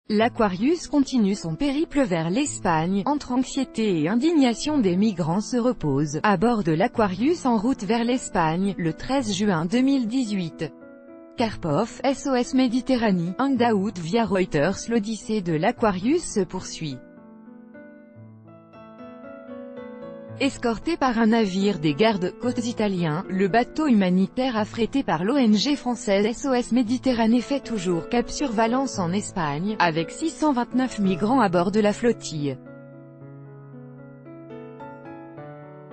L'Aquarius continue son périple vers l'Espagne, entre anxiété et indignation des migrants se reposent, à bord de l'Aquarius en route vers l'Espagne, le 13 juin 2018. Karpov, SOS Méditerranée, Hangout via Reuters. L'odyssée de l'Aquarius se poursuit. Escorté par un navire des gardes-côtes italiens, le bateau humanitaire affrété par l'ONG française SOS Méditerranée fait toujours cap sur Valence en Espagne, avec 629 migrants à bord de la flottille.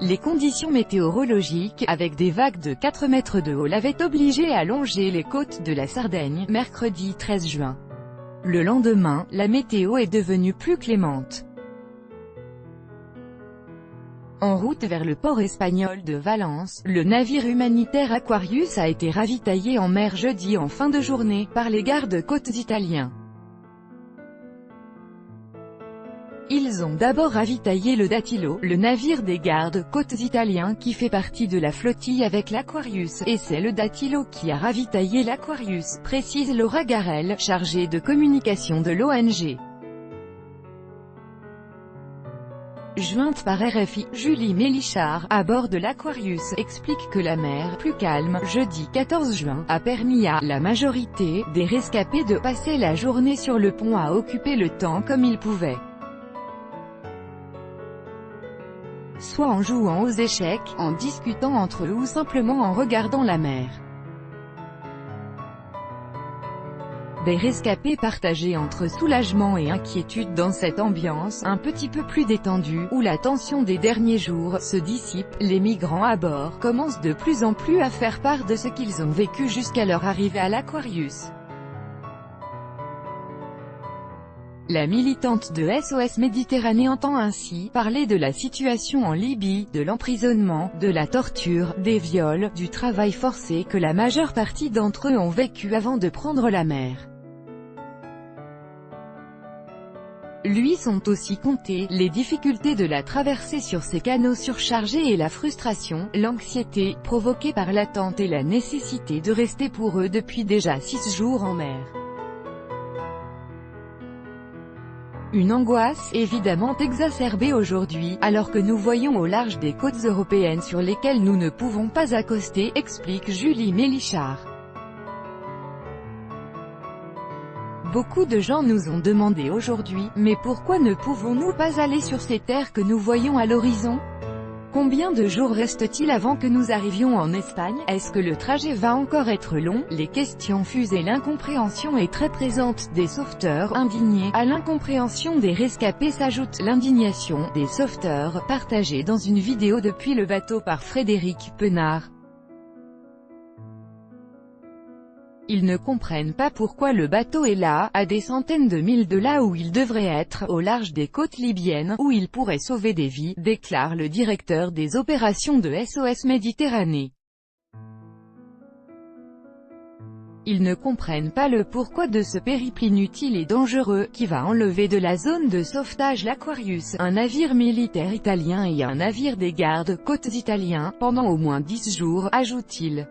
Les conditions météorologiques, avec des vagues de 4 mètres de haut, l'avaient obligé à longer les côtes de la Sardaigne, mercredi 13 juin. Le lendemain, la météo est devenue plus clémente. En route vers le port espagnol de Valence, le navire humanitaire Aquarius a été ravitaillé en mer jeudi en fin de journée, par les gardes-côtes italiens. Ils ont d'abord ravitaillé le Dattilo, le navire des gardes-côtes italiens qui fait partie de la flottille avec l'Aquarius, et c'est le Dattilo qui a ravitaillé l'Aquarius, précise Laura Garel, chargée de communication de l'ONG. Jointe par RFI, Julie Mélichard, à bord de l'Aquarius, explique que la mer, plus calme, jeudi 14 juin, a permis à la majorité des rescapés de passer la journée sur le pont à occuper le temps comme ils pouvaient. Soit en jouant aux échecs, en discutant entre eux ou simplement en regardant la mer. Des rescapés partagés entre soulagement et inquiétude dans cette ambiance un petit peu plus détendue, où la tension des derniers jours se dissipe. Les migrants à bord commencent de plus en plus à faire part de ce qu'ils ont vécu jusqu'à leur arrivée à l'Aquarius. La militante de SOS Méditerranée entend ainsi parler de la situation en Libye, de l'emprisonnement, de la torture, des viols, du travail forcé que la majeure partie d'entre eux ont vécu avant de prendre la mer. Lui sont aussi comptées les difficultés de la traversée sur ces canaux surchargés et la frustration, l'anxiété, provoquée par l'attente et la nécessité de rester pour eux depuis déjà 6 jours en mer. Une angoisse, évidemment exacerbée aujourd'hui, alors que nous voyons au large des côtes européennes sur lesquelles nous ne pouvons pas accoster, explique Julie Mélichard. Beaucoup de gens nous ont demandé aujourd'hui, mais pourquoi ne pouvons-nous pas aller sur ces terres que nous voyons à l'horizon? Combien de jours reste-t-il avant que nous arrivions en Espagne? Est-ce que le trajet va encore être long? Les questions fusent et l'incompréhension est très présente des sauveteurs indignés. À l'incompréhension des rescapés s'ajoute l'indignation des sauveteurs, partagée dans une vidéo depuis le bateau par Frédéric Penard. Ils ne comprennent pas pourquoi le bateau est là, à des centaines de milles de là où il devrait être, au large des côtes libyennes, où il pourrait sauver des vies, déclare le directeur des opérations de SOS Méditerranée. Ils ne comprennent pas le pourquoi de ce périple inutile et dangereux, qui va enlever de la zone de sauvetage l'Aquarius, un navire militaire italien et un navire des gardes-côtes italiens, pendant au moins 10 jours, ajoute-t-il.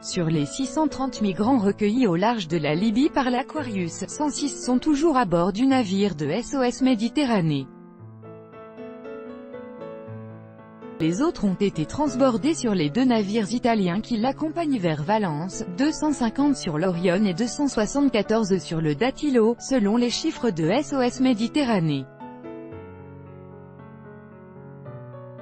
Sur les 630 migrants recueillis au large de la Libye par l'Aquarius, 106 sont toujours à bord du navire de SOS Méditerranée. Les autres ont été transbordés sur les 2 navires italiens qui l'accompagnent vers Valence, 250 sur l'Orion et 274 sur le Dattilo, selon les chiffres de SOS Méditerranée.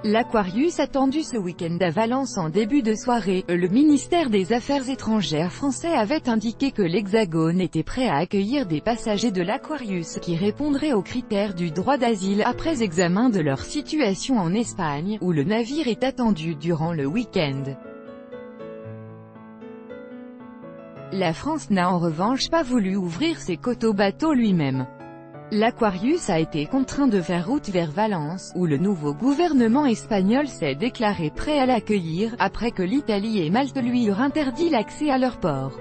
L'Aquarius attendu ce week-end à Valence en début de soirée, le ministère des Affaires étrangères français avait indiqué que l'Hexagone était prêt à accueillir des passagers de l'Aquarius qui répondraient aux critères du droit d'asile après examen de leur situation en Espagne, où le navire est attendu durant le week-end. La France n'a en revanche pas voulu ouvrir ses côtes au bateau lui-même. L'Aquarius a été contraint de faire route vers Valence, où le nouveau gouvernement espagnol s'est déclaré prêt à l'accueillir, après que l'Italie et Malte lui eurent interdit l'accès à leur port.